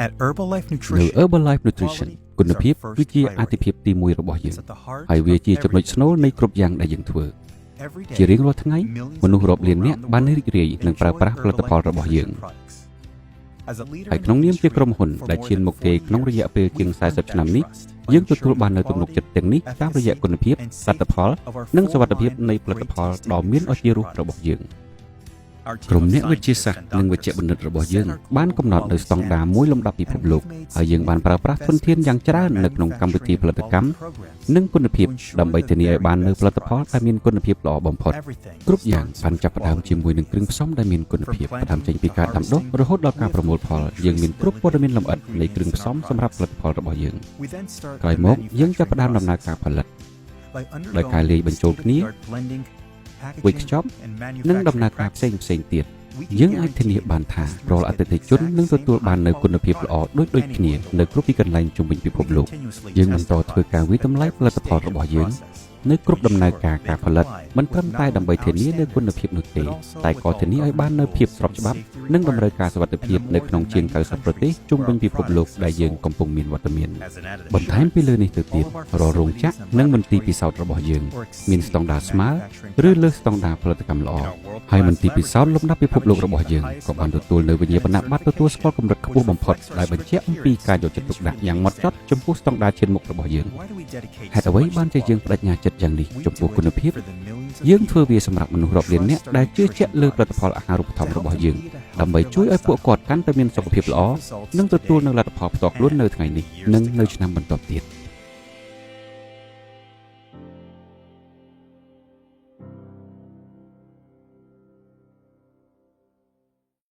At Herbalife នៅ Nutrition, Herbalife Nutrition គុណភាពគឺជាអាទិភាពទី1របស់យើងហើយវាជាចំណុចស្នូលនៃគ្រប់យ៉ាងដែលយើងធ្វើជារៀងរាល់ថ្ងៃមនុស្សរាប់លាននាក់បានរីករាយនឹងប្រើប្រាស់ផលិតផលរបស់យើងហើយក្នុងនាមជាក្រុមហ៊ុនដែលឈានមុខគេក្នុងរយៈពេលជាង40ឆ្នាំនេះយើងទទួលបាននូវទំនុកចិត្តទាំងនេះតាមរយៈគុណភាពសត្វផលនិងសុវត្ថិភាពនៃផលិតផលដ៏មានឱជារសរបស់យើងក្រុមអ្នកវិទ្យាសាស្ត្រនិងវេជ្ជបណ្ឌិតរបស់យើងបានកំណត់នូវស្តង់ដារមួយលំដាប់ពិភពលោកហើយយើងបានប្រើប្រាស់ធនធានយ៉ាងច្រើននៅក្នុងកម្មវិធីផលិតកម្មនិងគុណភាពដើម្បីធានាឲ្យបាននូវផលិតផលដែលមានគុណភាពល្អបំផុតគ្រប់យ៉ាងបានចាប់ផ្ដើមជាមួយនឹងគ្រឿងផ្សំដែលមានគុណភាពផ្ដើមចេញពីការដាំដុះរហូតដល់ការប្រមូលផលយើងមានគ្រប់ព័ត៌មានលម្អិតនៃគ្រឿងផ្សំសម្រាប់ផលិតផលរបស់យើងក្រោយមកយើងចាប់ផ្ដើមដំណើរការផលិតដោយការលាយបញ្ចូលគ្នាវេចខ្ចប់និងដំណើរការផ្សេងទៀតយើងអាចធានាបានថារាល់អតិថិជននឹងទទួលបាននូវគុណភាពល្អដូចគ្នានៅគ្រប់ទីកន្លែងជុំវិញពិភពលោកយើងបន្តធ្វើការវិតម្លៃផលិតផលរបស់យើងនៅគ្រប់ដំណើរការផលិតមិនត្រឹមតែដើម្បីធានានូវគុណភាពនោះទេតែក៏ធានាឲ្យបាននូវភាពស្របច្បាប់និងតម្រូវការសុវត្ថិភាពនៅក្នុងជាង90ប្រទេសជុំវិញពិភពលោកដែលយើងកំពុងមានវត្តមានបន្ថែមពីលើនេះទៅទៀតរាល់រោងចក្រនិងមន្ទីរពិសោធន៍របស់យើងមានស្តង់ដារស្មើឬលើសស្តង់ដារផលិតកម្មល្អហើយមន្ទីរពិសោធន៍លំដាប់ពិភពលោករបស់យើងក៏បានទទួលនូវវិញ្ញាបនបត្រទទួលស្គាល់កម្រិតខ្ពស់បំផុតដែលបញ្ជាក់អំពីការយកចិត្តទុកដាក់យ៉ាងម៉ត់ចត់ចំពោះស្តង់ដារឈានមុខរបស់យើងហេតុអ្វីបានជាយើងបដិញ្ញាចិត្តយ៉ាងនេះចំពោះគុណភាពយើងធ្វើវាសម្រាប់មនុស្សរាប់លាននាក់ដែលជឿជាក់លើផលិតផលអាហារូបត្ថម្ភរបស់យើងដើម្បីជួយឲ្យពួកគាត់កាន់តែមានសុខភាពល្អនិងទទួលនូវលទ្ធផលផ្ទាល់ខ្លួននៅថ្ងៃនេះនិងនៅឆ្នាំបន្តទៀត